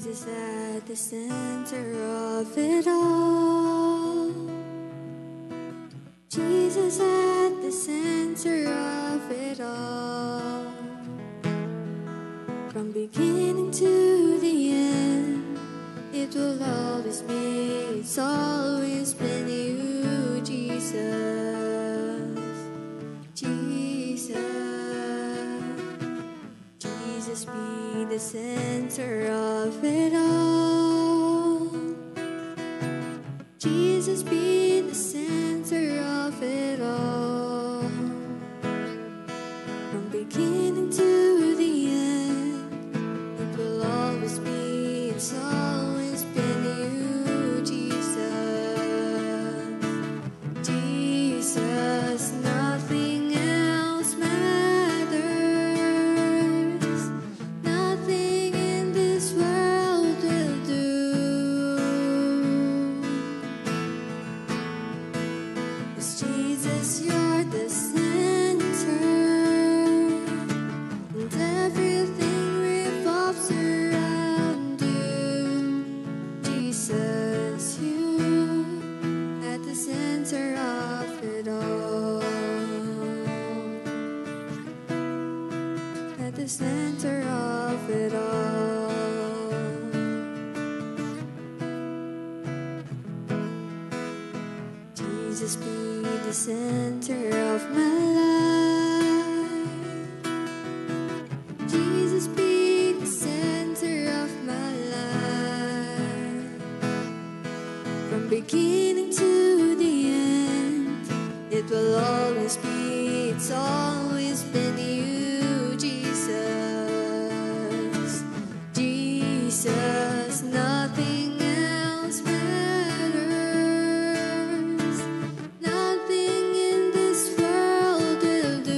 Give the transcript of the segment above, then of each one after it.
Jesus at the center of it all. Jesus at the center of it all. From beginning to the end, it will always be, it's always been you, Jesus. Jesus. Jesus be the center of it all. Jesus be the center of it all. From beginning to the end, it will always be, it's always been you, Jesus. Jesus, nothing else matters. Nothing in this world will do. 'Cause Jesus, you're the center, and everything revolves around you. Jesus, you at the center of it all. At the center of it all. Jesus be the center of my life. Jesus be the center of my life. From beginning to the end, it will always be, it's always been you, Jesus. Jesus, nothing else matters. Nothing in this world will do.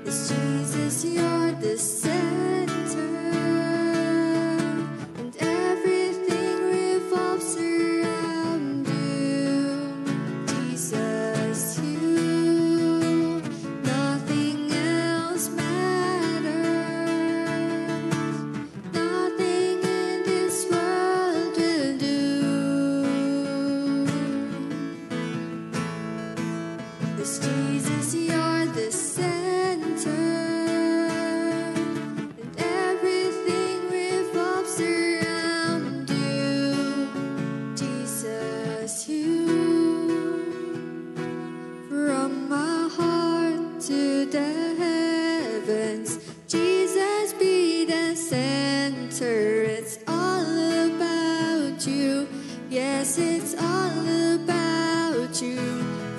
'Cause Jesus, you're the center, and everything revolves around you. Jesus, you, nothing else matters. Nothing in this world will do. 'Cause Jesus, you're the center, and everything revolves around you. Jesus, you, from my heart to the heavens. Jesus be the center. It's all about you. Yes, it's all about you.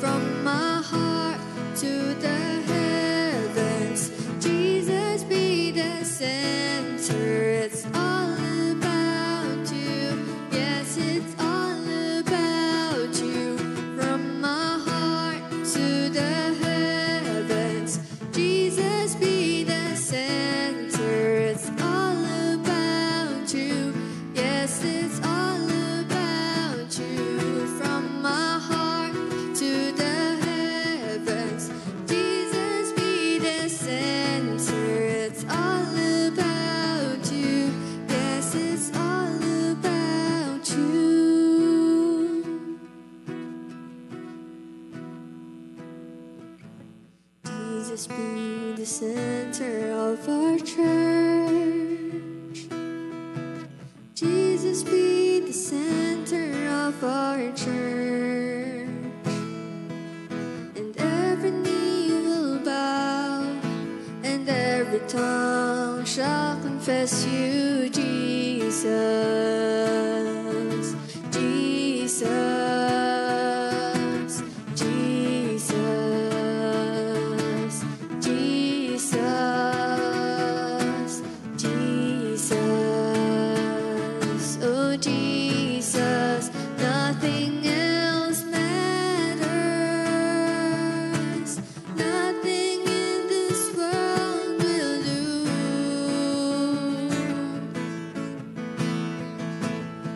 From my heart to the heavens. Jesus be the center. It's all about you. Yes, it's all about you. From my heart to the heavens. Jesus be the center. It's all about you. Yes, it's all about you. From my heart to the heavens. Jesus be the center. It's all about you. Yes, it's all about you. Jesus be the center of our church. Jesus be the center of our church. And every knee will bow, and every tongue shall confess you, Jesus. Jesus. Jesus. Jesus. Jesus. Oh, Jesus. Nothing else matters. Nothing in this world will do.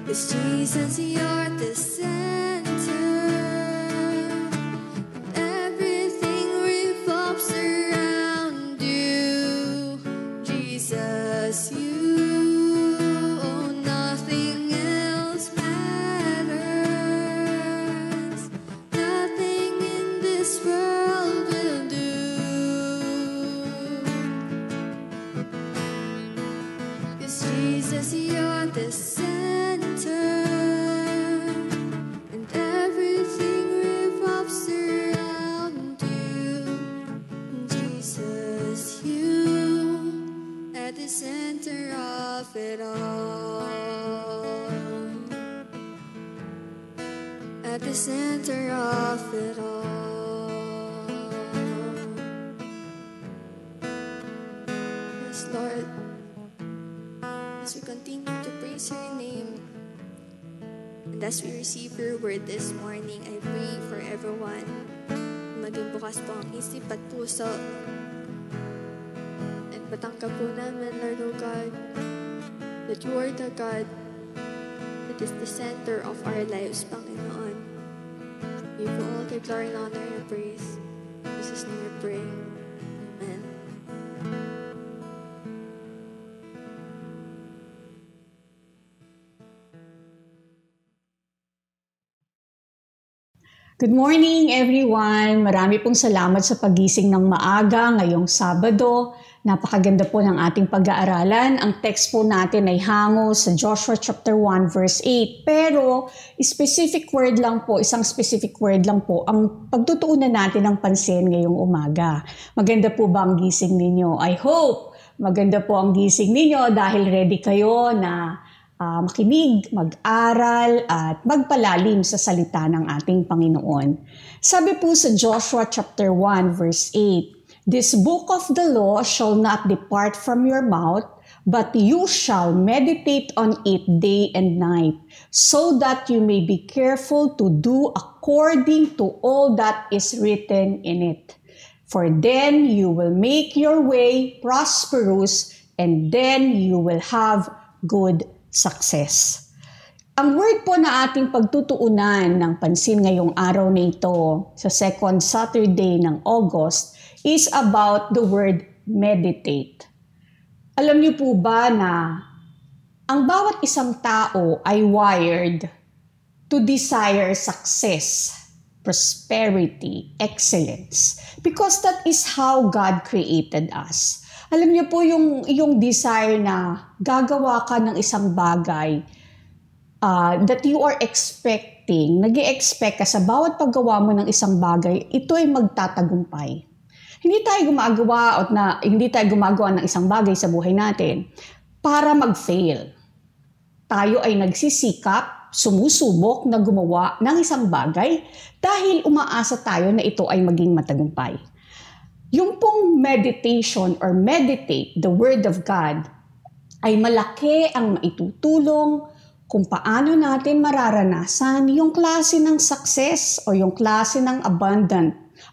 'Cause Jesus, you're the center, and everything revolves around you. the center, and everything revolves around you. Jesus, you at the center of it all. At the center of it all. Yes, Lord, as we continue to praise your name, and as we receive your word this morning, I pray for everyone, maging bukas po ang isip at puso, at patangkap po namin, Lord, O God, that you are the God that is the center of our lives, Panginoon. Give you all the glory and honor and praise. In Jesus' name we pray. Amen. Good morning everyone! Marami pong salamat sa pagising ng maaga ngayong Sabado. Napakaganda po ng ating pag-aaralan. Ang text po natin ay hango sa Joshua chapter 1 verse 8. Pero specific word lang po, isang specific word lang po ang pagtutuunan natin ng pansin ngayong umaga. Maganda po ba ang gising ninyo? I hope maganda po ang gising ninyo dahil ready kayo na makinig, mag-aral, at magpalalim sa salita ng ating Panginoon. Sabi po sa Joshua chapter 1 verse 8, "This book of the law shall not depart from your mouth, but you shall meditate on it day and night, so that you may be careful to do according to all that is written in it. For then you will make your way prosperous, and then you will have good success." Ang word po na ating pagtutuunan ng pansin ngayong araw na ito sa second Saturday ng August is about the word meditate. Alam niyo po ba na ang bawat isang tao ay wired to desire success, prosperity, excellence, because that is how God created us. Alam niyo po yung desire na gagawa ka ng isang bagay that you are expecting, nag-i-expect ka sa bawat paggawa mo ng isang bagay, ito ay magtatagumpay. Hindi tayo gumagawa ng isang bagay sa buhay natin para mag-fail. Tayo ay nagsisikap, sumusubok na gumawa ng isang bagay dahil umaasa tayo na ito ay maging matagumpay. Yung pong meditation or meditate, the Word of God, ay malaki ang maitutulong kung paano natin mararanasan yung klase ng success o yung klase ng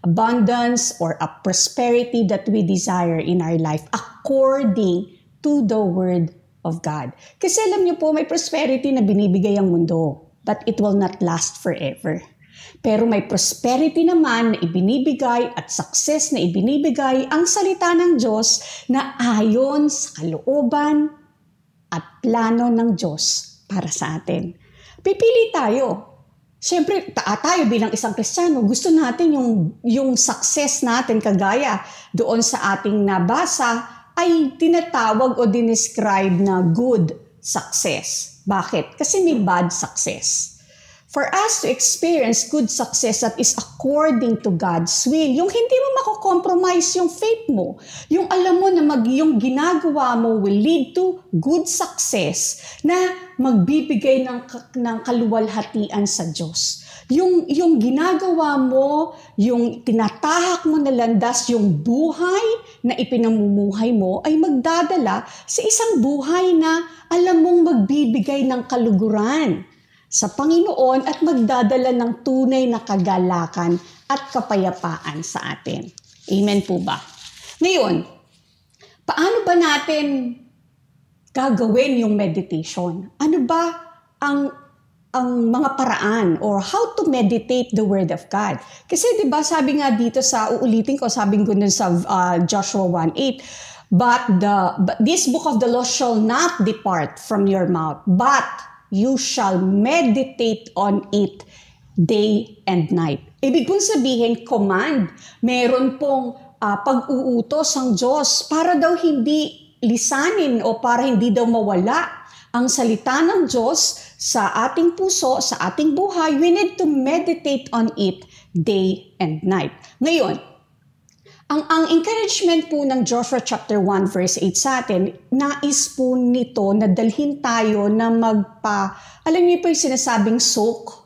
abundance or a prosperity that we desire in our life according to the Word of God. Kasi alam niyo po, may prosperity na binibigay ang mundo, but it will not last forever. Pero may prosperity naman na ibinibigay at success na ibinibigay ang salita ng Diyos na ayon sa kalooban at plano ng Diyos para sa atin. Pipili tayo. Siyempre, tayo bilang isang Kristiyano, gusto natin yung success natin kagaya doon sa ating nabasa ay tinatawag o dinescribe na good success. Bakit? Kasi may bad success. For us to experience good success that is according to God's will, yung hindi mo mako-compromise yung faith mo, yung alam mo na yung ginagawa mo will lead to good success na magbibigay ng kaluwalhatian sa Diyos. Yung ginagawa mo, yung tinatahak mo na landas, yung buhay na ipinamumuhay mo ay magdadala sa isang buhay na alam mong magbibigay ng kaluguran sa Panginoon at magdadala ng tunay na kagalakan at kapayapaan sa atin. Amen po ba? Ngayon, paano ba natin gagawin yung meditation? Ano ba ang mga paraan or how to meditate the Word of God? Kasi 'di ba sabi nga dito uulitin ko, sabi ko dun sa Joshua 1:8, but this book of the law shall not depart from your mouth, but you shall meditate on it day and night. Ibig pong sabihin, command. Meron pong pag-uutos ang Diyos para daw hindi lisanin o para hindi daw mawala ang salita ng Diyos sa ating puso, sa ating buhay. We need to meditate on it day and night. Ngayon, ang encouragement po ng Joshua chapter 1 verse 8 sa atin, nais po nito na dalhin tayo na alam niyo po yung sinasabing soak,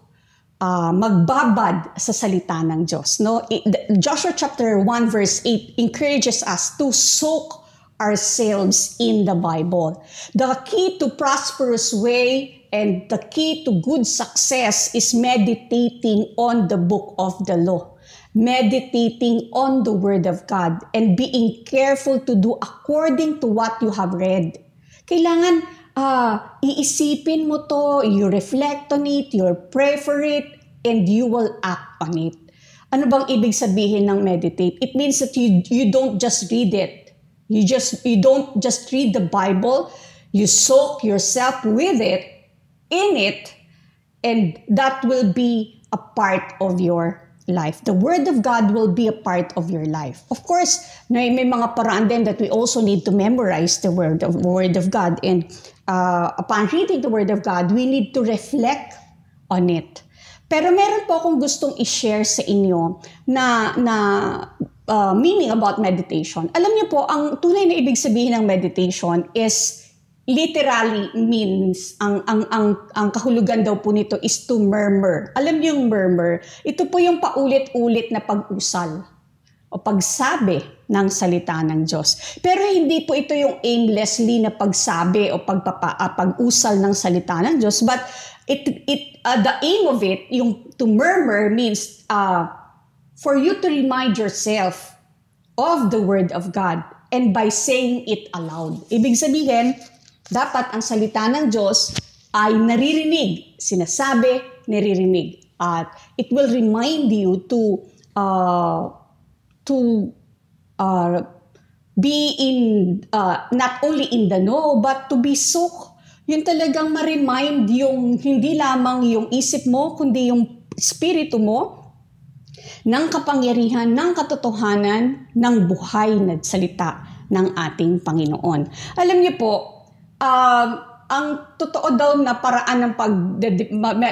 magbabad sa salita ng Diyos. No? Joshua chapter 1 verse 8 encourages us to soak ourselves in the Bible. The key to prosperous way and the key to good success is meditating on the book of the law. Meditating on the Word of God and being careful to do according to what you have read. Kailangan iisipin mo to, you reflect on it, you pray for it, and you will act on it. Ano bang ibig sabihin ng meditate? It means that you don't just read it. You don't just read the Bible. You soak yourself with it, in it, and that will be a part of your life. The Word of God will be a part of your life. Of course, may mga paraan din that we also need to memorize the Word of God. And upon reading the Word of God, we need to reflect on it. Pero meron po akong gustong i-share sa inyo na meaning about meditation. Alam niyo po, ang tunay na ibig sabihin ng meditation is literally means, ang kahulugan daw po nito is to murmur. Alam niyo yung murmur? Ito po yung paulit-ulit na pag-usal o pagsabi ng salita ng Diyos. Pero hindi po ito yung aimlessly na pagsabi o pag-usal ng salita ng Diyos. But the aim of it, yung to murmur means for you to remind yourself of the Word of God and by saying it aloud. Ibig sabihin, dapat ang salita ng Diyos ay naririnig, sinasabi, naririnig. At it will remind you to be in, not only in the know, but to be soak. Yun talagang ma-remind yung hindi lamang yung isip mo, kundi yung spirito mo ng kapangyarihan, ng katotohanan, ng buhay na salita ng ating Panginoon. Alam niyo po, ang totoo daw na paraan ng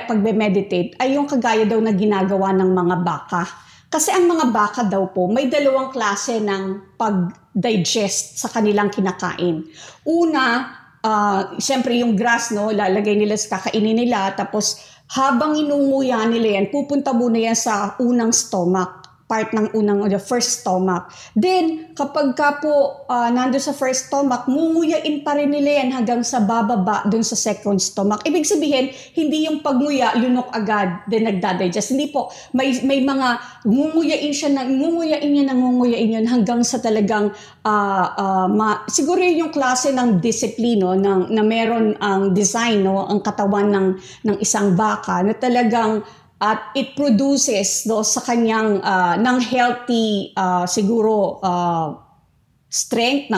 pag-meditate ay yung kagaya daw na ginagawa ng mga baka. Kasi ang mga baka daw po, may dalawang klase ng pag-digest sa kanilang kinakain. Una, siyempre yung grass, no, lalagay nila sa kakainin nila, tapos habang inunguya nila yan, pupunta muna yan sa unang stomach. Part ng the first stomach. Then, kapag ka po nando sa first stomach, munguyain pa rin nila yan hanggang sa bababa dun sa second stomach. Ibig sabihin, hindi yung pagnguya, lunok agad, then nagdadigest. Hindi po, may mga ngunguyain yun hanggang sa talagang, siguro yung klase ng disiplino na meron ang design, no, ang katawan ng isang baka na talagang at it produces sa kanyang ng healthy siguro strength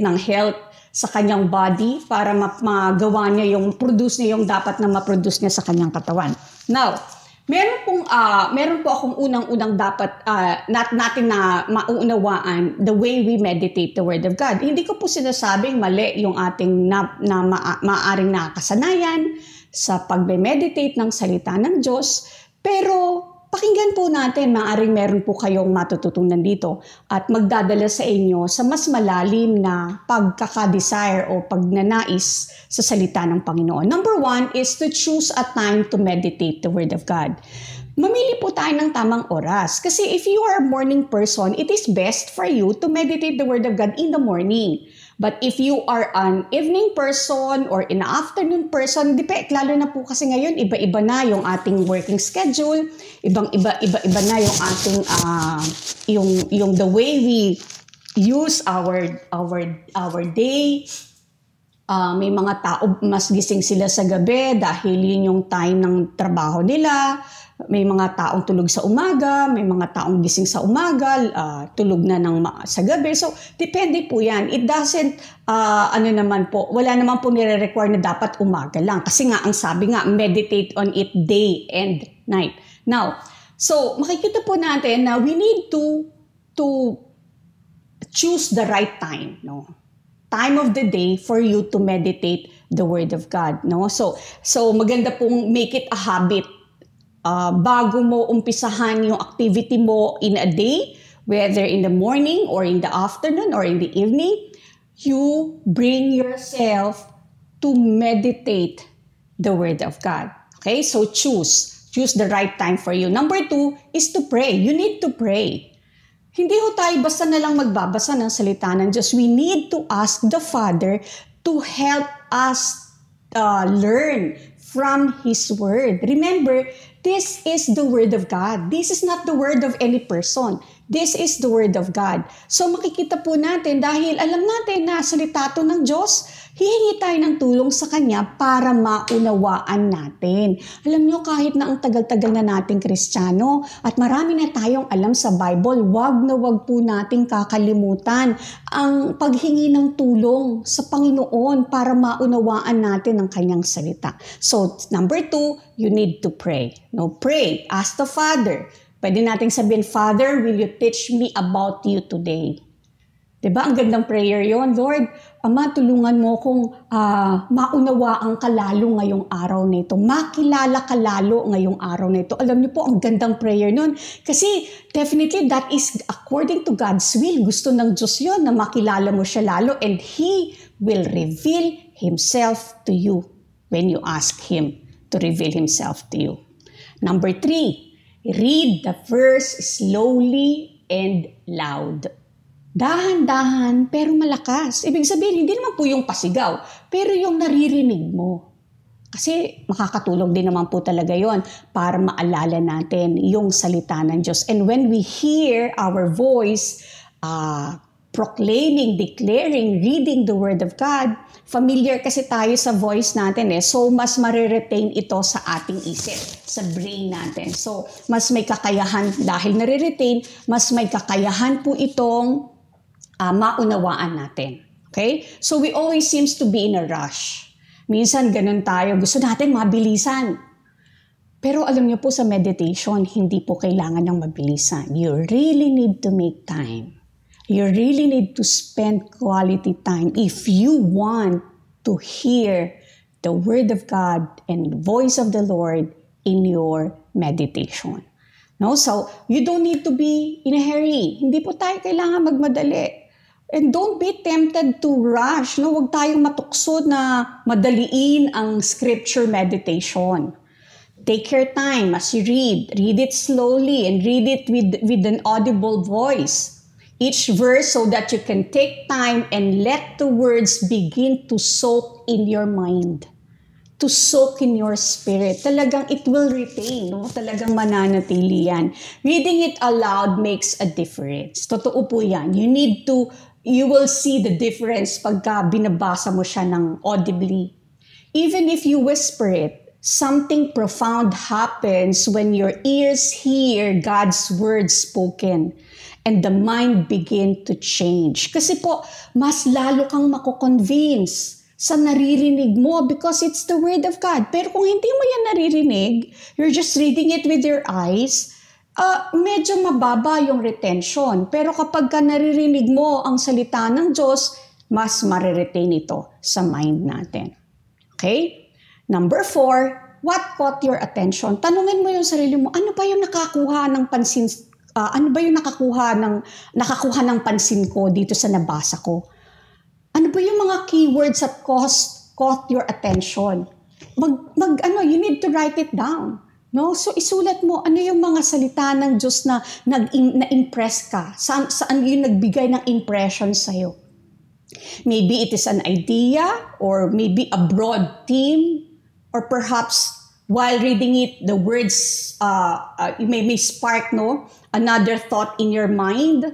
ng health sa kanyang body para magawa niya produce niya yung dapat na ma-produce niya sa kanyang katawan. Now, meron po akong unang dapat natin na mauunawaan the way we meditate the Word of God. Hindi ko po sinasabing mali yung ating maaring nakasanayan sa pagme-meditate ng salita ng Diyos, pero pakinggan po natin, maaaring meron po kayong matututunan dito at magdadala sa inyo sa mas malalim na pagkakadesire o pagnanais sa salita ng Panginoon. Number 1 is to choose a time to meditate the Word of God. Mamili po tayo ng tamang oras. Kasi if you are a morning person, it is best for you to meditate the Word of God in the morning. But if you are an evening person or an afternoon person, lalo na po kasi ngayon, iba-iba na yung ating working schedule, iba-iba na yung ating, yung the way we use our day. May mga tao, mas gising sila sa gabi dahil yun yung time ng trabaho nila. May mga taong tulog sa umaga, may mga taong gising sa umaga, tulog na sa gabi. So, depende po yan. It doesn't, wala naman po nire-require na dapat umaga lang. Kasi nga, ang sabi nga, meditate on it day and night. Now, so, makikita po natin na we need to choose the right time, no? Time of the day for you to meditate the Word of God, no? So maganda pong make it a habit. Bago mo umpisahan yung activity mo in a day, whether in the morning or in the afternoon or in the evening, you bring yourself to meditate the Word of God. Okay? So choose the right time for you. Number 2 is to pray. You need to pray. Hindi ho tayo basta na lang magbabasa ng salita ng Diyos. We need to ask the Father to help us learn from His Word. Remember, this is the Word of God. This is not the word of any person. This is the Word of God. So makikita po natin, dahil alam natin na salita to ng Diyos, hihingi tayo ng tulong sa Kanya para maunawaan natin. Alam nyo, kahit na ang tagal-tagal na nating Kristiyano at marami na tayong alam sa Bible, wag na wag po nating kakalimutan ang paghingi ng tulong sa Panginoon para maunawaan natin ang Kanyang salita. So, number 2, you need to pray. No, pray. Ask the Father. Pwede nating sabihin, Father, will you teach me about you today? Diba? Ang gandang prayer yon. Lord, Ama, tulungan mo kong maunawaan ka lalo ngayong araw na ito. Makilala ka lalo ngayong araw na ito. Alam niyo po, ang gandang prayer nun. Kasi definitely that is according to God's will. Gusto ng Diyos yun na makilala mo siya lalo and He will reveal Himself to you when you ask Him to reveal Himself to you. Number 3, read the verse slowly and loud. Dahan-dahan pero malakas. Ibig sabihin, hindi naman po yung pasigaw, pero yung naririnig mo. Kasi makakatulong din naman po talaga yon para maalala natin yung salita ng Diyos. And when we hear our voice proclaiming, declaring, reading the Word of God, familiar kasi tayo sa voice natin so mas mariretain ito sa ating isip, sa brain natin. So mas may kakayahan, dahil nare-retain, mas may kakayahan po itong maunawaan natin. Okay? So we always seems to be in a rush. Minsan ganun tayo, gusto natin mabilisan. Pero alam niyo po sa meditation, hindi po kailangan ng mabilisan. You really need to make time. You really need to spend quality time if you want to hear the Word of God and the voice of the Lord in your meditation. No? So, you don't need to be in a hurry. Hindi po tayo kailangan magmadali. And don't be tempted to rush. No? Huwag tayong matukso na madaliin ang scripture meditation. Take your time as you read. Read it slowly and read it with an audible voice. Each verse so that you can take time and let the words begin to soak in your mind. To soak in your spirit. Talagang it will retain. No? Talagang mananatili yan. Reading it aloud makes a difference. Totoo po yan. You will see the difference pagka binabasa mo siya ng audibly. Even if you whisper it, something profound happens when your ears hear God's words spoken and the mind begin to change. Kasi po, mas lalo kang mako-convince sa naririnig mo because it's the Word of God. Pero kung hindi mo yan naririnig, you're just reading it with your eyes, medyo mababa yung retention. Pero kapag ka naririnig mo ang salita ng Diyos, mas mariretain ito sa mind natin. Okay? Number 4, what caught your attention? Tanungin mo yung sarili mo, ano ba yung nakakuha ng pansin? Ano ba yung nakakuha ng pansin ko dito sa nabasa ko? Ano ba yung mga keywords that caught your attention? You need to write it down. No? So isulat mo ano yung mga salita ng Diyos na na-impress ka. Saan yung nagbigay ng impression sa'yo? Maybe it is an idea or maybe a broad theme or perhaps while reading it, the words may spark another thought in your mind.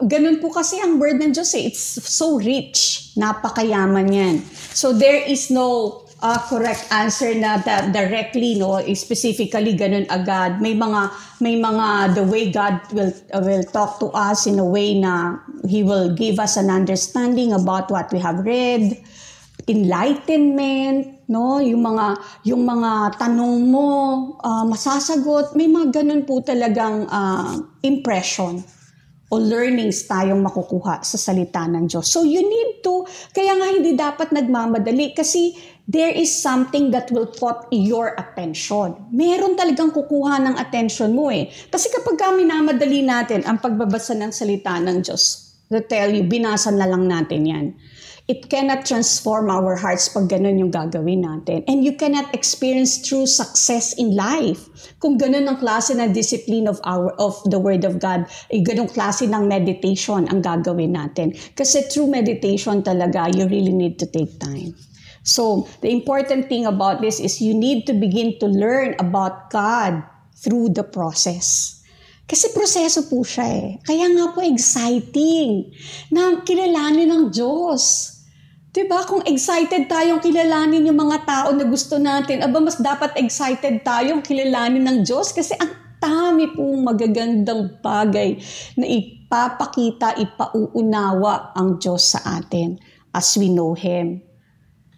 Ganun po kasi ang word ng Diyos It's so rich. Napakayaman yan. So there is no correct answer na directly, specifically ganun agad. May mga the way God will talk to us in a way na He will give us an understanding about what we have read, enlightenment, yung mga tanong mo masasagot. May mga ganun po talagang impression. o learnings tayong makukuha sa salita ng Diyos. So you need to, kaya nga hindi dapat nagmamadali kasi there is something that will caught your attention. Meron talagang kukuha ng attention mo eh. Kasi kapag minamadali natin ang pagbabasa ng salita ng Diyos, to tell you, binasa na lang natin yan. It cannot transform our hearts pag ganun yung gagawin natin. And you cannot experience true success in life. Kung ganun ang klase ng discipline of the Word of God, ganun klase ng meditation ang gagawin natin. Kasi through meditation talaga, you really need to take time. So, the important thing about this is you need to begin to learn about God through the process. Kasi proseso po siya eh. Kaya nga po exciting na kilalanin ng Diyos. Diba? Kung excited tayong kilalanin yung mga tao na gusto natin, mas dapat excited tayong kilalanin ng Diyos kasi ang dami pong magagandang bagay na ipapakita, ipauunawa ang Diyos sa atin as we know Him.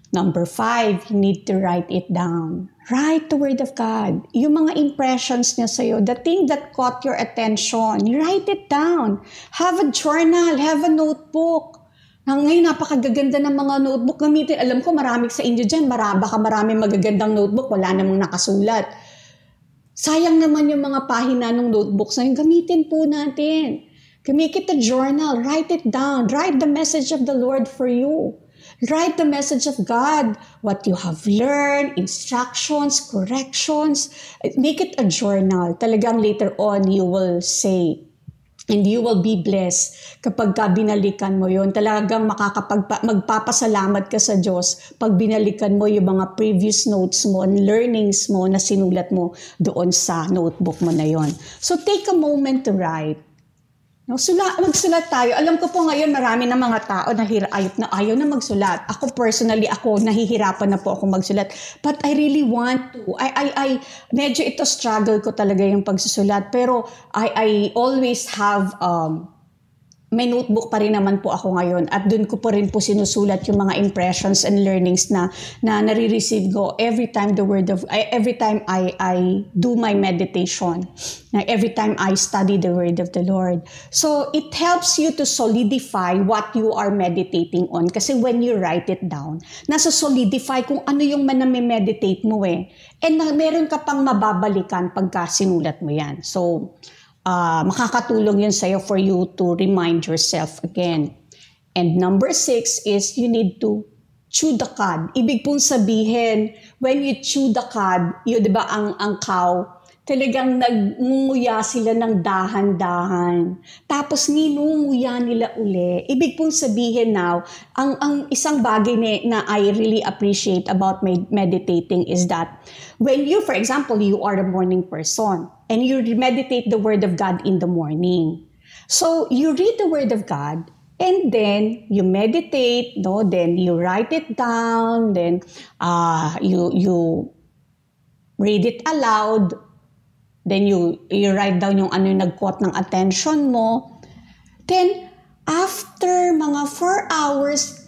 Number 5, you need to write it down. Write the Word of God. Yung mga impressions niya sa'yo, the thing that caught your attention, you write it down. Have a journal, have a notebook. Ngayon, napakagaganda ng mga notebook gamitin. Alam ko, marami sa inyo dyan, baka maraming magagandang notebook, wala namang nakasulat. Sayang naman yung mga pahina ng notebooks na yun, gamitin po natin. Make it a journal, write it down, write the message of the Lord for you. Write the message of God, what you have learned, instructions, corrections. Make it a journal. Talagang later on, you will say, and you will be blessed kapag binalikan mo yun. Talagang magpapasalamat ka sa Diyos pag binalikan mo yung mga previous notes mo and learnings mo na sinulat mo doon sa notebook mo na yon. So take a moment to write. No, magsulat tayo. Alam ko po ngayon marami na mga tao na ayaw na magsulat. Ako personally, nahihirapan na po ako magsulat. But I really want to. Medyo ito struggle ko talaga yung pagsusulat. Pero I always have, may notebook pa rin naman po ako ngayon. At dun ko po rin po sinusulat yung mga impressions and learnings na nare-receive ko every time I do my meditation. Every time I study the Word of the Lord. So, it helps you to solidify what you are meditating on. Kasi when you write it down, nasa solidify kung ano yung meditate mo eh. And meron ka pang mababalikan pagka sinulat mo yan. So, makakatulong yun sa'yo for you to remind yourself again. And number 6 is you need to chew the cud. Ibig pong sabihin, when you chew the cud, yun diba ang cow, talagang nagngunguya sila ng dahan-dahan. Tapos ninunguya nila uli. Ibig pong sabihin now, ang isang bagay na I really appreciate about meditating is that when you, for example, you are a morning person and you meditate the Word of God in the morning. So you read the Word of God and then you meditate, no? Then you write it down, then you read it aloud. Then you write down yung ano yung nag-caught ng attention mo. Then, after mga 4 hours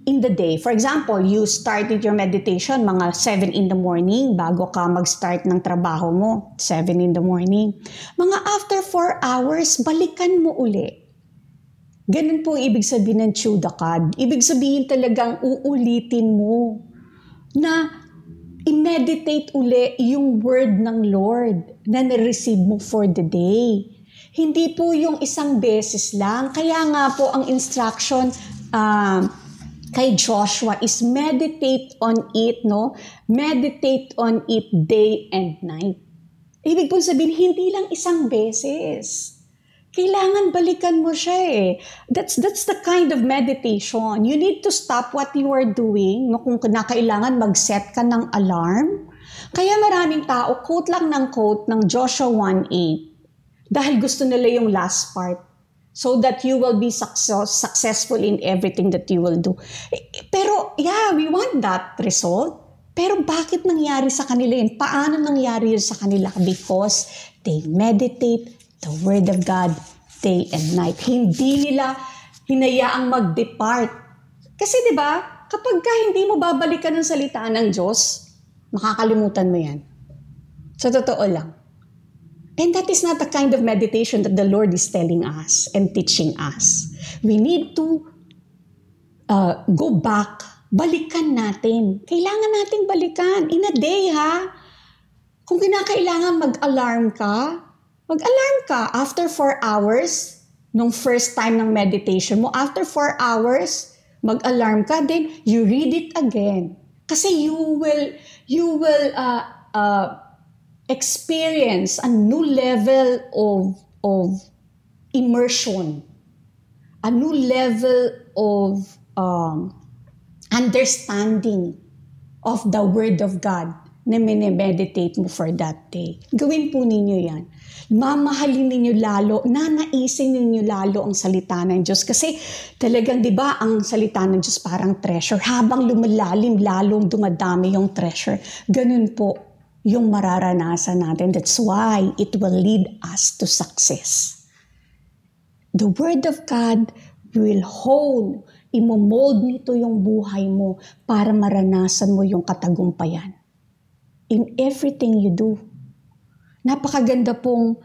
in the day, for example, you started your meditation mga 7 in the morning bago ka mag-start ng trabaho mo, 7 in the morning. Mga after 4 hours, balikan mo uli. Ganun po ang ibig sabihin ng chew the cud. Ibig sabihin talagang uulitin mo na i-meditate uli yung word ng Lord na na-receive mo for the day. Hindi po yung isang beses lang. Kaya nga po ang instruction kay Joshua is meditate on it, no? Meditate on it day and night. Ibig po sabihin, hindi lang isang beses. Kailangan balikan mo siya eh. That's the kind of meditation. You need to stop what you are doing. No? Kung kailangan mag-set ka ng alarm. Kaya maraming tao, quote lang ng quote ng Joshua 1:8. Dahil gusto nila yung last part. So that you will be successful in everything that you will do. Pero yeah, we want that result. Pero bakit nangyari sa kanila yun? Paano nangyari yun sa kanila? Because they meditate the Word of God day and night. Hindi nila hinayaang mag-depart. Kasi diba, kapag hindi mo babalikan ng salita ng Diyos, makakalimutan mo yan. Sa totoo lang. And that is not the kind of meditation that the Lord is telling us and teaching us. We need to go back. Balikan natin. Kailangan nating balikan. In a day, ha? Kung kinakailangan mag-alarm ka after 4 hours, nung first time ng meditation mo, after 4 hours, mag-alarm ka, then you read it again. Kasi you will experience a new level of immersion, a new level of understanding of the Word of God na minimeditate mo for that day. Gawin po ninyo yan. Mamahalin ninyo lalo, nanaisin ninyo lalo ang salita ng Diyos. Kasi talagang, di ba, ang salita ng Diyos parang treasure. Habang lumalalim, lalong dumadami yung treasure. Ganun po yung mararanasan natin. That's why it will lead us to success. The Word of God will hold, imomold nito yung buhay mo para maranasan mo yung katagumpayan. In everything you do. Napakaganda pong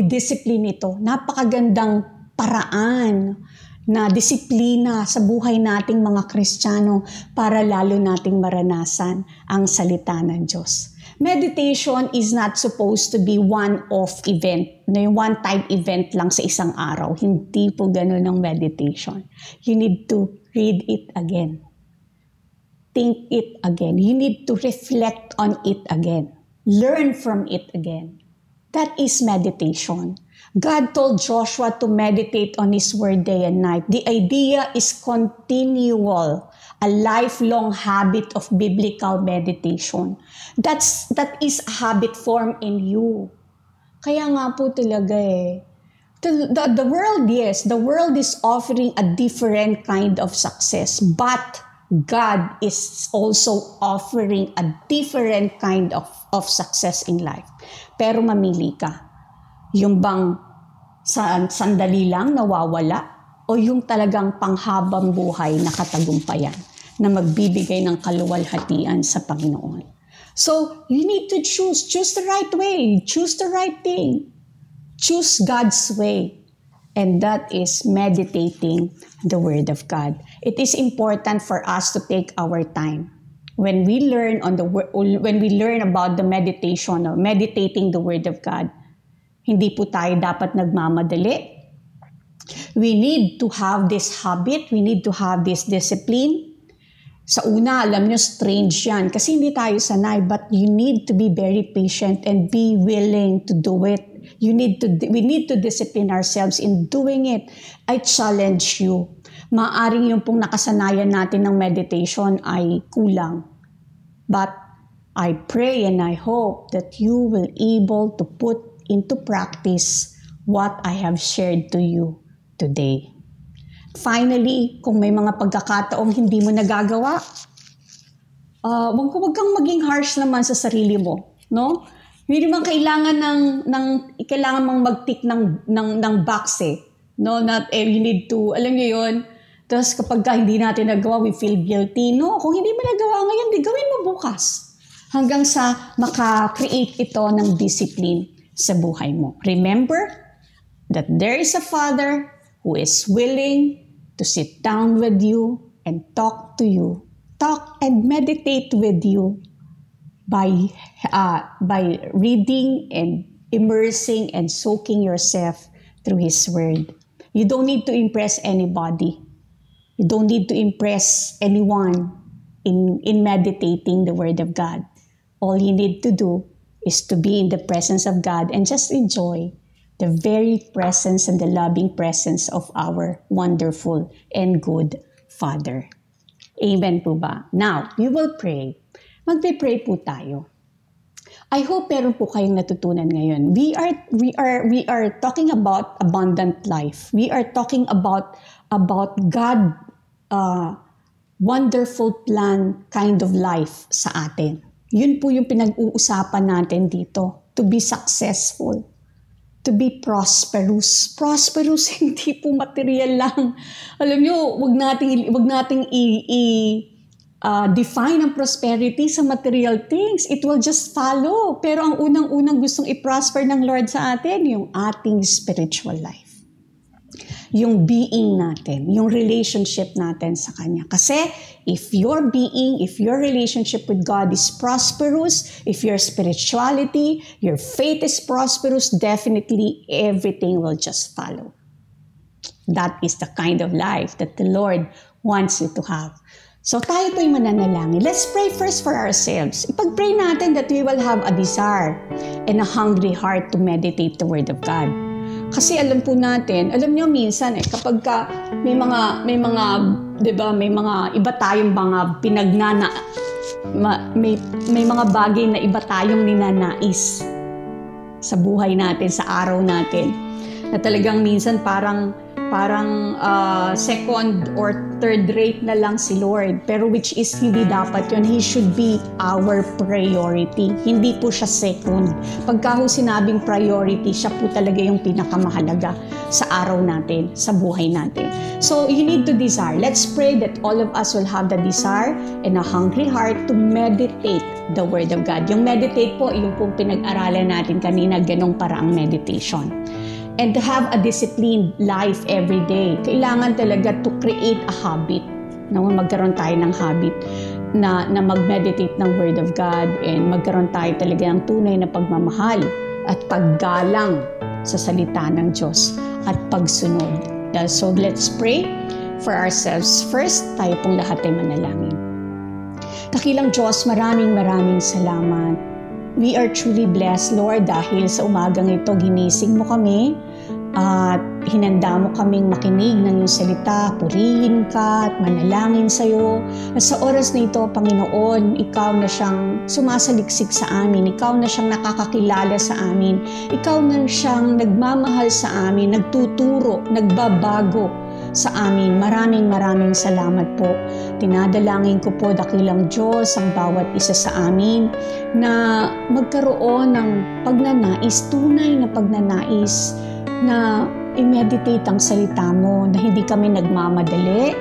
discipline ito. Napakagandang paraan na disiplina sa buhay nating mga Kristiyano para lalo nating maranasan ang salita ng Diyos. Meditation is not supposed to be one-off event, na yung one-time event lang sa isang araw. Hindi po ganun ang meditation. You need to read it again. Think it again. You need to reflect on it again. Learn from it again. That is meditation. God told Joshua to meditate on His Word day and night. The idea is continual, a lifelong habit of biblical meditation. That is a habit formed in you. Kaya nga po talaga the world, yes, the world is offering a different kind of success, but God is also offering a different kind of success in life. Pero mamili ka. Yung bang sandali lang nawawala o yung talagang panghabang buhay na katagumpayan na magbibigay ng kaluwalhatian sa Panginoon. So, you need to choose the right way, choose the right thing, choose God's way. And that is meditating the Word of God. It is important for us to take our time. When we learn about the meditation or meditating the Word of God, hindi po tayo dapat nagmamadali. We need to have this habit. We need to have this discipline. Sa una, alam nyo, strange yan. Kasi hindi tayo sanay. But you need to be very patient and be willing to do it. We need to discipline ourselves in doing it. I challenge you. Maaring yung pong nakasanayan natin ng meditation ay kulang. But I pray and I hope that you will able to put into practice what I have shared to you today. Finally, kung may mga pagkakataong hindi mo nagagawa, wag kang maging harsh naman sa sarili mo, no? Hindi naman kailangan mong mag-tick ng box no? Not you need to, alam niyo yun. Tapos kapag hindi natin nagawa, we feel guilty. No, kung hindi mo nagawa ngayon, gawin mo bukas. Hanggang sa maka-create ito ng discipline sa buhay mo. Remember that there is a Father who is willing to sit down with you and talk to you. Talk and meditate with you by reading and immersing and soaking yourself through His Word. You don't need to impress anybody. You don't need to impress anyone in meditating the Word of God. All you need to do is to be in the presence of God and just enjoy the very presence and the loving presence of our wonderful and good Father. Amen po ba? Now, we will pray. Magpe-pray po tayo. I hope meron po kayong natutunan ngayon. We are talking about abundant life. We are talking about God wonderful plan kind of life sa atin. Yun po yung pinag-uusapan natin dito. To be successful. To be prosperous. Prosperous, hindi po material lang. Alam nyo, wag nating define ang prosperity sa material things. It will just follow. Pero ang unang-unang gustong i-prosper ng Lord sa atin, yung ating spiritual life. Yung being natin, yung relationship natin sa Kanya. Kasi if your being, if your relationship with God is prosperous, if your spirituality, your faith is prosperous, definitely everything will just follow. That is the kind of life that the Lord wants you to have. So tayo po'y mananalangin. Let's pray first for ourselves. Ipag-pray natin that we will have a desire and a hungry heart to meditate the Word of God. Kasi alam po natin, alam nyo minsan kapag may mga 'di ba, may mga iba tayong mga may mga bagay na iba tayong ninanais sa buhay natin, sa araw natin. Na talagang minsan parang second or third rate na lang si Lord. Pero which is hindi dapat yun. He should be our priority. Hindi po siya second. Pagka ho sinabing priority, siya po talaga yung pinakamahalaga sa araw natin, sa buhay natin. So you need to desire. Let's pray that all of us will have the desire and a hungry heart to meditate the Word of God. Yung meditate po, yung pong pinag-aralan natin kanina, ganong paraang meditation. And to have a disciplined life every day. Kailangan talaga to create a habit. Magkaroon tayo ng habit na mag-meditate ng Word of God and magkaroon tayo talaga ng tunay na pagmamahal at paggalang sa salita ng Diyos at pagsunod. So let's pray for ourselves. First, tayo pong lahat ay manalangin. Dakilang Diyos, maraming salamat. We are truly blessed, Lord, dahil sa umagang ito, ginising mo kami at hinanda mo kaming makinig ng iyong salita, purihin ka at manalangin sa iyo. At sa oras na ito, Panginoon, ikaw na siyang sumasaliksik sa amin, ikaw na siyang nakakakilala sa amin, ikaw na siyang nagmamahal sa amin, nagtuturo, nagbabago sa amin. Maraming salamat po. Tinadalangin ko po, dakilang Diyos, ang bawat isa sa amin na magkaroon ng pagnanais, tunay na pagnanais na i-meditate ang salita mo, na hindi kami nagmamadali.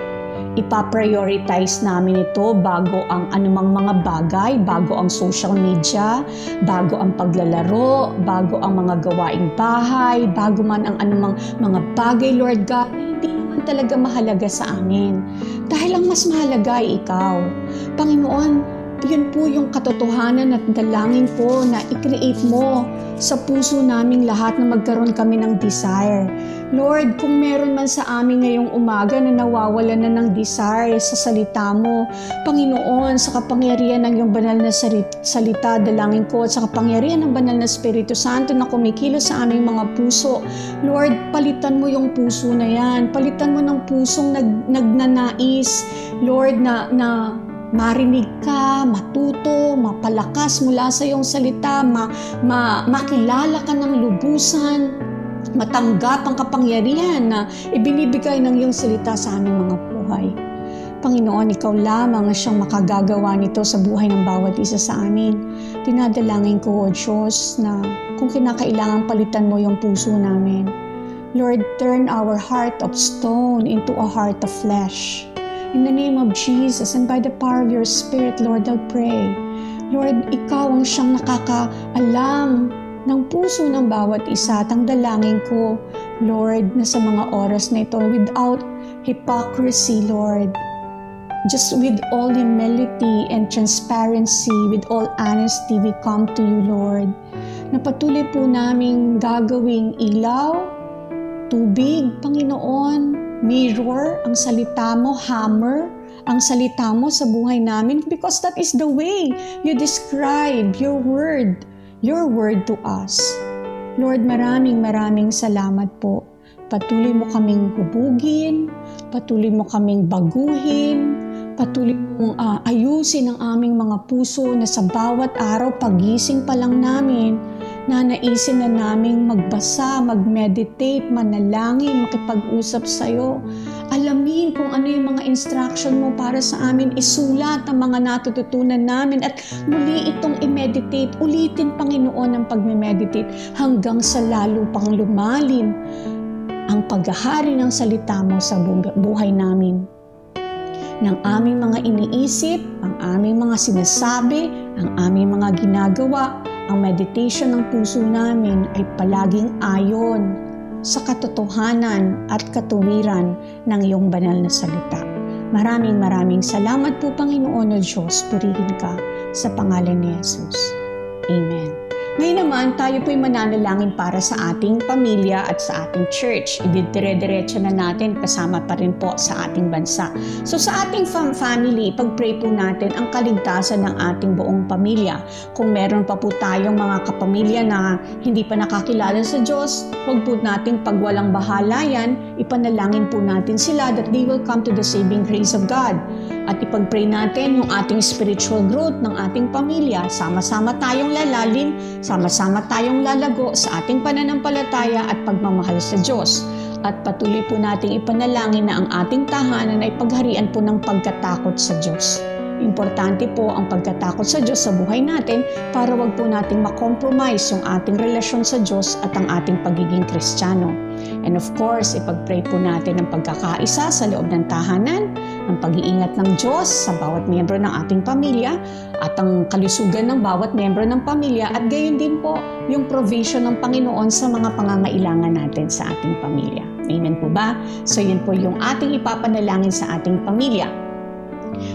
Ipa-prioritize namin ito bago ang anumang mga bagay, bago ang social media, bago ang paglalaro, bago ang mga gawaing bahay, bago man ang anumang mga bagay, Lord God, hindi naman talaga mahalaga sa amin. Dahil ang mas mahalaga ay ikaw. Panginoon, yun po yung katotohanan at dalangin ko na i-create mo sa puso naming lahat na magkaroon kami ng desire. Lord, kung meron man sa amin ngayong umaga na nawawala na ng desire sa salita mo, Panginoon, sa kapangyarihan ng iyong banal na salita, dalangin ko at sa kapangyarihan ng banal na Espiritu Santo na kumikilos sa aming mga puso, Lord, palitan mo yung puso na yan. Palitan mo ng pusong nagnanais, Lord, na marinig ka, matuto, mapalakas mula sa iyong salita, makilala ka ng lubusan, matanggap ang kapangyarihan na ibinibigay ng iyong salita sa aming mga buhay. Panginoon, ikaw lamang ang siyang makagagawa nito sa buhay ng bawat isa sa amin. Dinadalangin ko, O Diyos, na kung kinakailangan palitan mo yung puso namin. Lord, turn our heart of stone into a heart of flesh. In the name of Jesus and by the power of your Spirit, Lord, I'll pray. Lord, ikaw ang siyang nakakaalam ng puso ng bawat isa. At ang dalangin ko, Lord, na sa mga oras na ito, without hypocrisy, Lord, just with all humility and transparency, with all honesty, we come to you, Lord. Na patuloy po naming gagawing ilaw, tubig, Panginoon, mirror, ang salita mo, hammer, ang salita mo sa buhay namin, because that is the way you describe your word to us. Lord, maraming salamat po. Patuloy mo kaming hubugin, patuloy mo kaming baguhin, patuloy mong ayusin ang aming mga puso na sa bawat araw, pagising pa lang namin, nanaisin na naming magbasa, mag-meditate, manalangin, makipag-usap sa'yo. Alamin kung ano yung mga instruction mo para sa amin, isulat ang mga natututunan namin at muli itong i-meditate. Ulitin, Panginoon, ang pag-meditate hanggang sa lalo pang lumalim ang paghahari ng salita mo sa buhay namin. ng aming mga iniisip, ang aming mga sinasabi, ang aming mga ginagawa, ang meditation ng puso namin ay palaging ayon sa katotohanan at katuwiran ng iyong banal na salita. Maraming salamat po, Panginoon o Diyos. Purihin ka sa pangalan ni Jesus. Amen. Ngayon naman, tayo po'y mananalangin para sa ating pamilya at sa ating church. Ididire-diretso na natin kasama pa rin po sa ating bansa. So sa ating family, pag-pray po natin ang kaligtasan ng ating buong pamilya. Kung meron pa po tayong mga kapamilya na hindi pa nakakilala sa Diyos, huwag po nating pagwalang bahala yan, ipanalangin po natin sila that they will come to the saving grace of God. At ipag-pray natin yung ating spiritual growth ng ating pamilya. Sama-sama tayong lalalim, sama-sama tayong lalago sa ating pananampalataya at pagmamahal sa Diyos. At patuloy po nating ipanalangin na ang ating tahanan ay pagharian po ng pagkatakot sa Diyos. Importante po ang pagkatakot sa Diyos sa buhay natin para wag po nating makompromise yung ating relasyon sa Diyos at ang ating pagiging Kristiyano. And of course, ipag-pray po natin ang pagkakaisa sa loob ng tahanan, ang pag-iingat ng Diyos sa bawat miyembro ng ating pamilya at ang kalusugan ng bawat miyembro ng pamilya at gayon din po yung provision ng Panginoon sa mga pangangailangan natin sa ating pamilya. Amen po ba? So yun po yung ating ipapanalangin sa ating pamilya.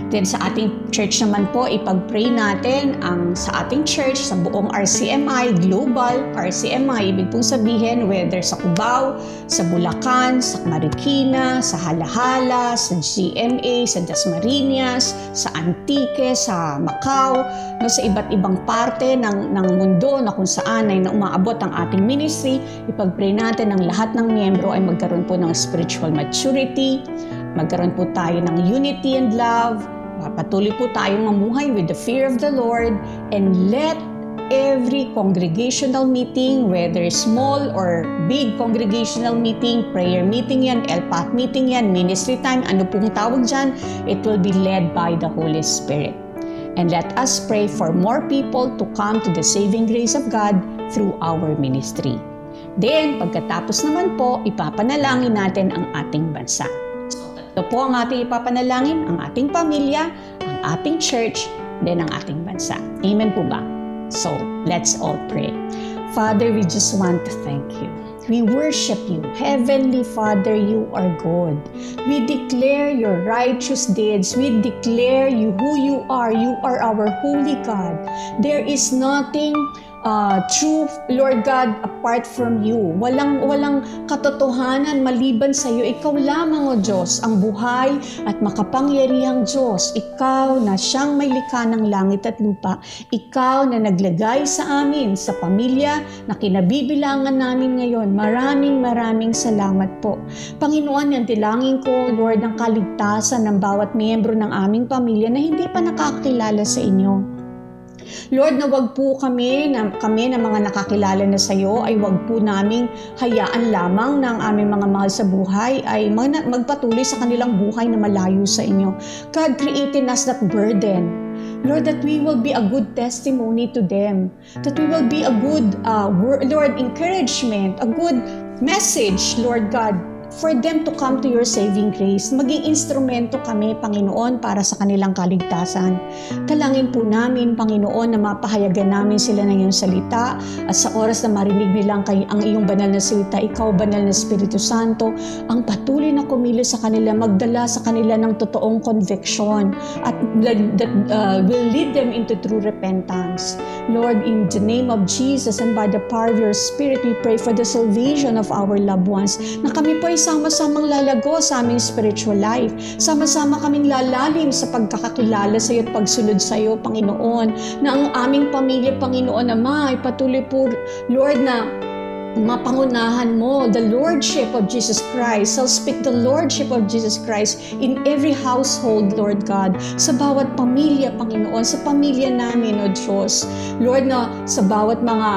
Then sa ating church naman po, ipag-pray natin ang sa ating church, sa buong RCMI, Global RCMI, ibig pong sabihin whether sa Cubao, sa Bulacan, sa Marikina, sa Halahala, sa GMA, sa Dasmariñas, sa Antique, sa Macau, no, sa iba't ibang parte ng mundo na kung saan ay umaabot ang ating ministry, ipag-pray natin ang lahat ng miyembro ay magkaroon po ng spiritual maturity, magkaroon po tayo ng unity and love, patuloy po tayong mamuhay with the fear of the Lord, and let every congregational meeting, whether small or big congregational meeting, prayer meeting yan, LPAT meeting yan, ministry time, ano pong tawag dyan, it will be led by the Holy Spirit. And let us pray for more people to come to the saving grace of God through our ministry. Then, pagkatapos naman po, ipapanalangin natin ang ating bansa. Ito po ang ating ipapanalangin, ang ating pamilya, ang ating church, then ang ating bansa. Amen po ba? So, let's all pray. Father, we just want to thank you. We worship you. Heavenly Father, you are good. We declare your righteous deeds. We declare you who you are. You are our holy God. There is nothing true, Lord God, apart from you. Walang katotohanan maliban sa iyo. Ikaw lamang, O Diyos, ang buhay at makapangyarihang Diyos. Ikaw na siyang may likha ng langit at lupa. Ikaw na naglagay sa amin, sa pamilya na kinabibilangan namin ngayon. Maraming salamat po. Panginoon, yan dilangin ko, Lord, ang kaligtasan ng bawat miyembro ng aming pamilya na hindi pa nakakilala sa inyo. Lord, na wag po kami na mga nakakilala na sa iyo ay wag po naming hayaan lamang ng aming mga mahal sa buhay ay magpatuloy sa kanilang buhay na malayo sa inyo. God, create in us that burden. Lord, that we will be a good testimony to them. That we will be a good, Lord, encouragement, a good message, Lord God, for them to come to your saving grace. Maging instrumento kami, Panginoon, para sa kanilang kaligtasan. Talangin po namin, Panginoon, na mapahayagan namin sila ng iyong salita at sa oras na marinig nilang ang iyong banal na salita, ikaw, banal na Espiritu Santo, ang patuloy na kumilos sa kanila, magdala sa kanila ng totoong conviction at that will lead them into true repentance. Lord, in the name of Jesus and by the power of your Spirit, we pray for the salvation of our loved ones, na kami po ay sama-samang lalago sa aming spiritual life. Sama-sama kaming lalalim sa pagkakakilala sa iyo at pagsunod sa iyo, Panginoon, na ang aming pamilya, Panginoon, Ama, ay patuloy po, Lord, na mapangunahan mo the Lordship of Jesus Christ. I'll speak the Lordship of Jesus Christ in every household, Lord God, sa bawat pamilya, Panginoon, sa pamilya namin, O Diyos. Lord, na sa bawat mga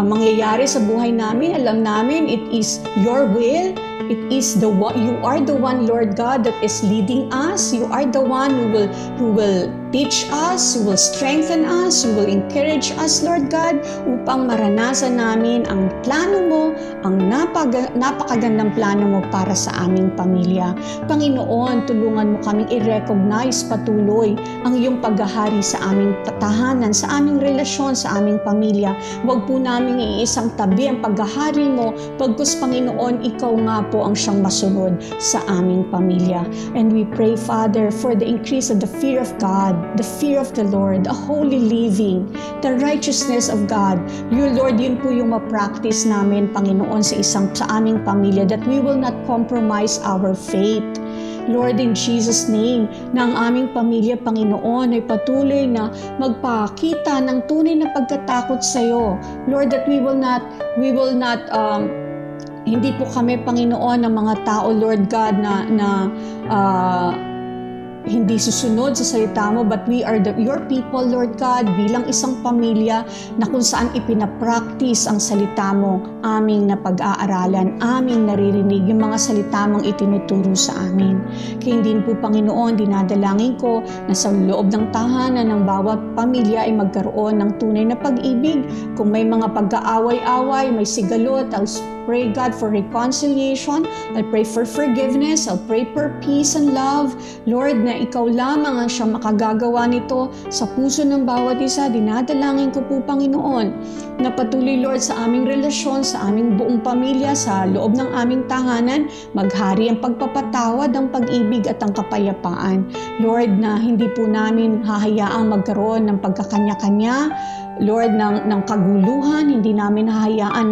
mangyayari sa buhay namin, alam namin it is your will. It is you are the one, Lord God, that is leading us. You are the one who will teach us, you will strengthen us, you will encourage us, Lord God, upang maranasan namin ang plano mo, ang napakagandang plano mo para sa aming pamilya. Panginoon, tulungan mo kaming i-recognize patuloy ang iyong paghahari sa aming tahanan, sa aming relasyon, sa aming pamilya. Huwag po namin iisang tabi ang paghahari mo, pagkus Panginoon, ikaw nga po ang siyang masunod sa aming pamilya. And we pray, Father, for the increase of the fear of God, the fear of the Lord, a holy living, the righteousness of God. Your Lord, yun po yung ma-practice namin, Panginoon, sa aming pamilya, that we will not compromise our faith. Lord, in Jesus' name, na ang aming pamilya, Panginoon, ay patuloy na magpakita ng tunay na pagkatakot sa iyo. Lord, that we will not hindi po kami, Panginoon, ng mga tao, Lord God, na hindi susunod sa salita mo, but we are your people, Lord God, bilang isang pamilya na kung saan ipinapractice ang salita mo, aming napag-aaralan, aming naririnig yung mga salita mong itinuturo sa amin. Kaya din po, Panginoon, dinadalangin ko na sa loob ng tahanan ng bawat pamilya ay magkaroon ng tunay na pag-ibig. Kung may mga pag-aaway-away, may sigalot, I'll pray, God, for reconciliation. I'll pray for forgiveness. I'll pray for peace and love. Lord, na ikaw lamang ang siyang makagagawa nito sa puso ng bawat isa. Dinadalangin ko po, Panginoon, na patuloy, Lord, sa aming relasyon, sa aming buong pamilya, sa loob ng aming tahanan, maghari ang pagpapatawad, ang pag-ibig at ang kapayapaan. Lord, na hindi po namin hahayaang magkaroon ng pagkakanya-kanya, Lord, ng kaguluhan, hindi namin hahayaan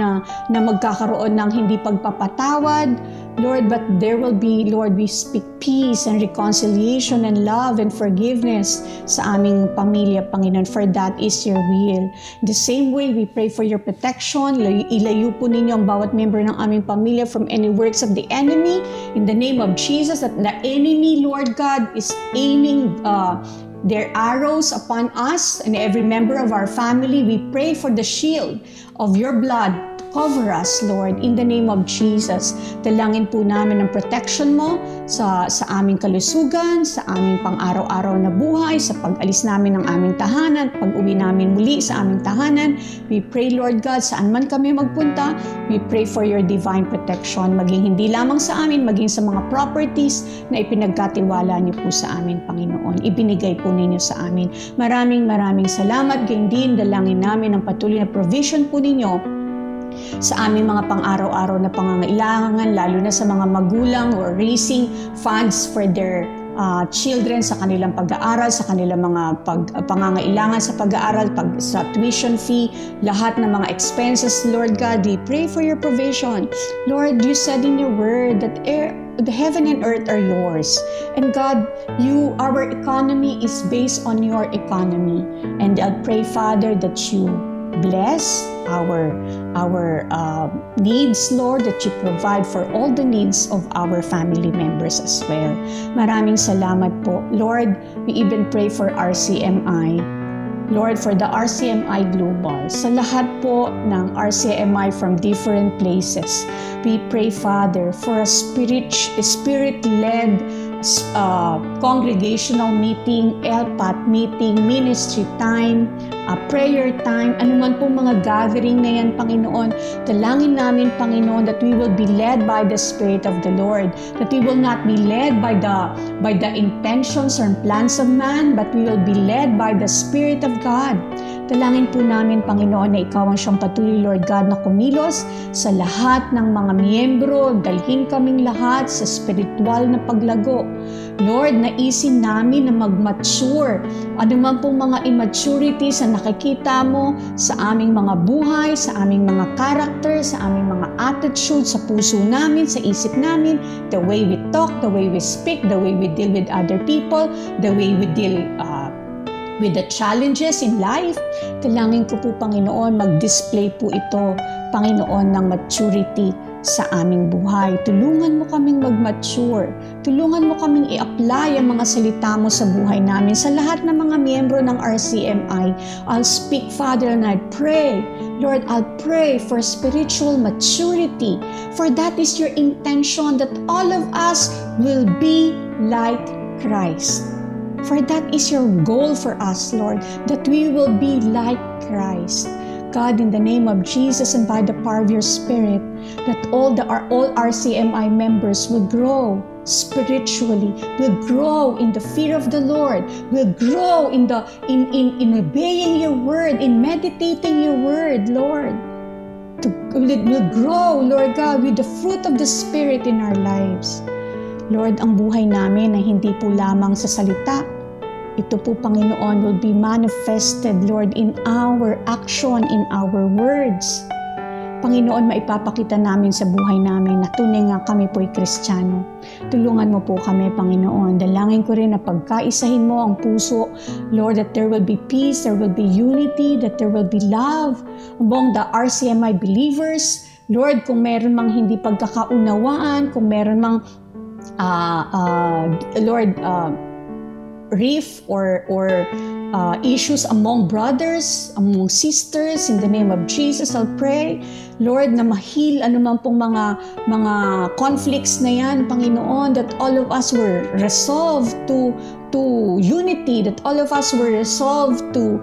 na magkakaroon ng hindi pagpapatawad. Lord, but there will be, Lord, we speak peace and reconciliation and love and forgiveness sa aming pamilya, Panginoon, for that is your will. In the same way, we pray for your protection. Ilayo po ninyo ang bawat member ng aming pamilya from any works of the enemy. In the name of Jesus, that the enemy, Lord God, is aiming their arrows upon us and every member of our family. We pray for the shield of your blood. Cover us, Lord, in the name of Jesus. Dalangin po namin ang protection mo sa aming kalusugan, sa aming pang-araw-araw na buhay, sa pag-alis namin ng aming tahanan, pag-uwi namin muli sa aming tahanan. We pray, Lord God, saan man kami magpunta, we pray for your divine protection, maging hindi lamang sa amin, maging sa mga properties na ipinagkatiwala niyo po sa amin, Panginoon. Ibinigay po ninyo sa amin. Maraming salamat. Gayun din, dalangin namin ang patuloy na provision po ninyo sa aming mga pang-araw-araw na pangangailangan, lalo na sa mga magulang who are raising funds for their children sa kanilang pag-aaral, sa kanilang mga pangangailangan sa pag-aaral, sa tuition fee, lahat ng mga expenses, Lord God, we pray for your provision. Lord, you said in your word that the heaven and earth are yours. And God, our economy is based on your economy. And I'll pray, Father, that you bless our needs, Lord, that you provide for all the needs of our family members as well. Maraming salamat po. Lord, we even pray for RCMI. Lord, for the RCMI Global, sa lahat po ng RCMI from different places, we pray, Father, for a spirit-led congregational meeting, LPAT meeting, ministry time, prayer time, anuman po mga gathering na yan, Panginoon. Dalangin namin, Panginoon, that we will be led by the Spirit of the Lord, that we will not be led by the intentions or plans of man, but we will be led by the Spirit of God. Dalangin po namin, Panginoon, na ikaw ang siyang patuloy, Lord God, na kumilos sa lahat ng mga miyembro. Dalhin kaming lahat sa spiritual na paglago. Lord, naisin namin na mag-mature. Ano man pong mga immaturities na nakikita mo sa aming mga buhay, sa aming mga character, sa aming mga attitude, sa puso namin, sa isip namin, the way we talk, the way we speak, the way we deal with other people, the way we deal with the challenges in life. Dalangin ko po, Panginoon, mag-display po ito, Panginoon, ng maturity sa aming buhay. Tulungan mo kaming mag-mature. Tulungan mo kaming i-apply ang mga salita mo sa buhay namin. Sa lahat ng mga miyembro ng RCMI, I'll speak, Father, and I pray, Lord, I'll pray for spiritual maturity. For that is your intention, that all of us will be like Christ. For that is your goal for us, Lord, that we will be like Christ. God, in the name of Jesus and by the power of your Spirit, that all RCMI members will grow spiritually, will grow in the fear of the Lord, will grow in obeying your word, in meditating your word, Lord. Will grow, Lord God, with the fruit of the Spirit in our lives. Lord, ang buhay namin ay hindi po lamang sa salita. Ito po, Panginoon, will be manifested, Lord, in our action, in our words. Panginoon, maipapakita namin sa buhay namin na tunay nga kami po'y Kristiyano. Tulungan mo po kami, Panginoon. Dalangin ko rin na pagkaisahin mo ang puso, Lord, that there will be peace, there will be unity, that there will be love among the RCMI believers. Lord, kung meron mang hindi pagkakaunawaan, kung meron mang rift or issues among brothers, among sisters, in the name of Jesus, I'll pray, Lord, na ma-heal anuman pong mga conflicts na yan, Panginoon, that all of us were resolved to unity, that all of us were resolved to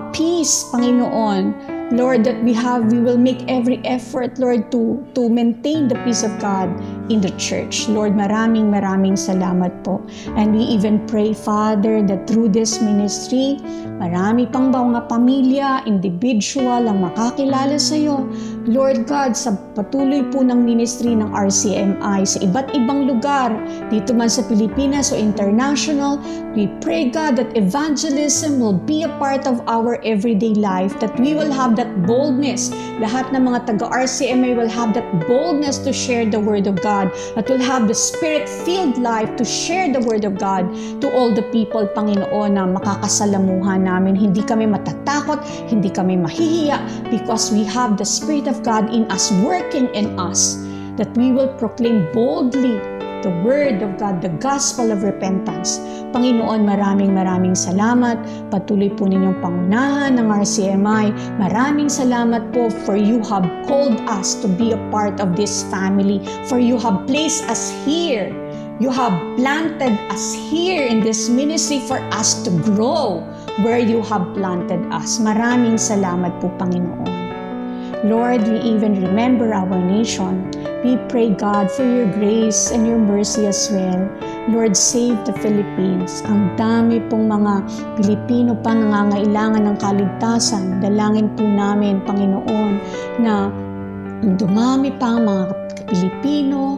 peace, Panginoon. Lord, that we will make every effort, Lord, to maintain the peace of God in the church. Lord, maraming salamat po. And we even pray, Father, that through this ministry, marami pang mga pamilya, individual ang makakilala sa iyo. Lord God, sa patuloy po ng ministry ng RCMI sa iba't ibang lugar, dito man sa Pilipinas o international, we pray, God, that evangelism will be a part of our everyday life, that we will have that boldness. Lahat ng mga taga-RCMA will have that boldness to share the Word of God, at will have the Spirit-filled life to share the Word of God to all the people, Panginoon, na makakasalamuhan namin. Hindi kami matatakot, hindi kami mahihiya, because we have the Spirit of God in us, working in us, that we will proclaim boldly the Word of God, the gospel of repentance. Panginoon, maraming salamat. Patuloy po ninyong pangunahan ng RCMI. Maraming salamat po, for you have called us to be a part of this family. For you have placed us here. You have planted us here in this ministry for us to grow where you have planted us. Maraming salamat po, Panginoon. Lord, we even remember our nation. We pray, God, for your grace and your mercy as well. Lord, save the Philippines. Ang dami pong mga Pilipino pa nangangailangan ng kaligtasan. Dalangin po namin, Panginoon, na dumami pa ang mga Pilipino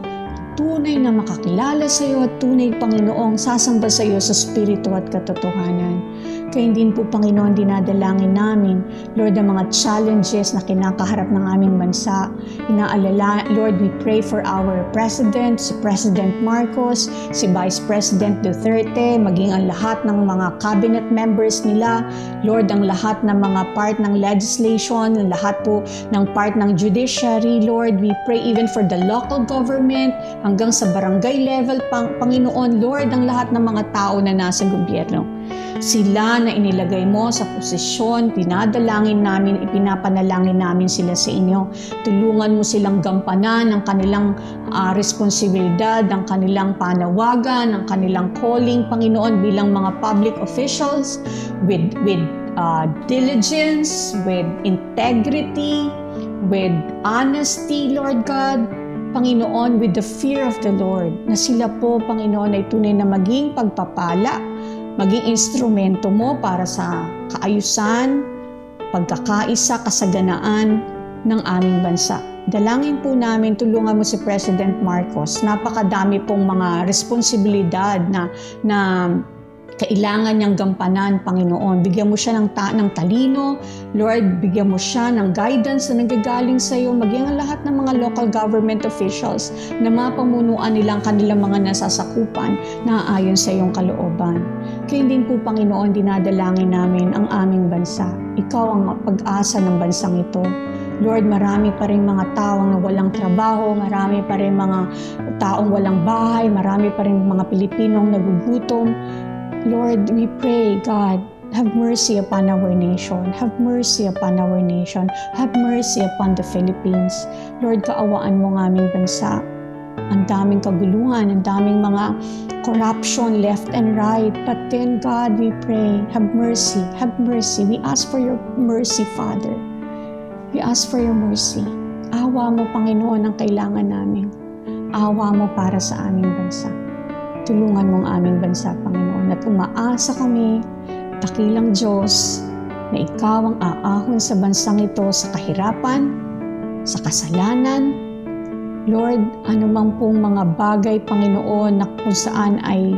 tunay na makakilala sa iyo at tunay, Panginoong, sasamba sa iyo sa spirito at katotohanan. Kaya din po, Panginoon, dinadalangin namin, Lord, ang mga challenges na kinakaharap ng aming bansa. Inaalala, Lord, we pray for our President, si President Marcos, si Vice President Duterte, maging ang lahat ng mga cabinet members nila, Lord, ang lahat ng mga part ng legislation, lahat po ng part ng judiciary, Lord, we pray even for the local government, hanggang sa barangay level, Panginoon, Lord, ang lahat ng mga tao na nasa gobyerno. Sila na inilagay mo sa posisyon, pinadalangin namin, ipinapanalangin namin sila sa inyo. Tulungan mo silang gampanan ang kanilang responsibilidad, ang kanilang panawagan, ang kanilang calling, Panginoon, bilang mga public officials with diligence, with integrity, with honesty, Lord God. Panginoon, with the fear of the Lord, na sila po, Panginoon, ay tunay na maging pagpapala, maging instrumento mo para sa kaayusan, pagkakaisa, kasaganaan ng aming bansa. Dalangin po namin, tulungan mo si President Marcos. Napakadami pong mga responsibilidad na kailangan niyang gampanan, Panginoon. Bigyan mo siya ng talino, Lord, bigyan mo siya ng guidance na nanggagaling sa iyo, maging ang lahat ng mga local government officials na mapamunuan nilang kanilang mga nasasakupan na ayon sa iyong kalooban. Kaya din po, Panginoon, dinadalangin namin ang aming bansa. Ikaw ang pag-asa ng bansang ito. Lord, marami pa rin mga taong na walang trabaho, marami pa rin mga taong walang bahay, marami pa rin mga Pilipinong nagugutom. Lord, we pray, God, have mercy upon our nation. Have mercy upon our nation. Have mercy upon the Philippines. Lord, kaawaan mo ang aming bansa. Ang daming kaguluhan, ang daming mga corruption left and right. But then, God, we pray, have mercy, have mercy. We ask for your mercy, Father. We ask for your mercy. Awa mo, Panginoon, ang kailangan namin. Awa mo para sa aming bansa. Tulungan mo ang aming bansa, Panginoon, at umaasa kami, dakilang Diyos, na ikaw ang aahon sa bansang ito sa kahirapan, sa kasalanan. Lord, anumang pong mga bagay, Panginoon, na kung saan ay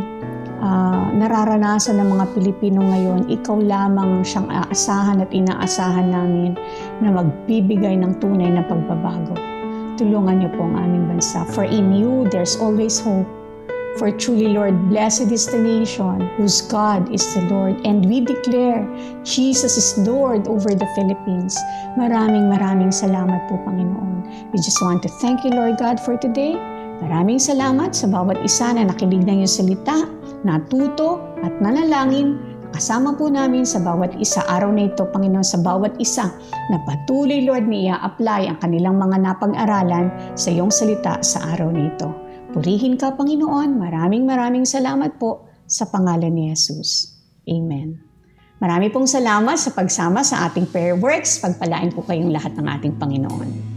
nararanasan ng mga Pilipino ngayon, ikaw lamang siyang aasahan at inaasahan namin na magbibigay ng tunay na pagbabago. Tulungan niyo po ang aming bansa. For in you, there's always hope. For truly, Lord, blessed is the nation whose God is the Lord. And we declare, Jesus is Lord over the Philippines. Maraming salamat po, Panginoon. We just want to thank you, Lord God, for today. Maraming salamat sa bawat isa na nakinig ng iyong salita, natuto at nanalangin. Kasama po namin sa bawat isa araw na ito, Panginoon, sa bawat isa na patuloy, Lord, na i-apply ang kanilang mga napag-aralan sa iyong salita sa araw na ito. Purihin ka, Panginoon. Maraming salamat po sa pangalan ni Jesus. Amen. Marami pong salamat sa pagsama sa ating prayer works. Pagpalain po kayong lahat ng ating Panginoon.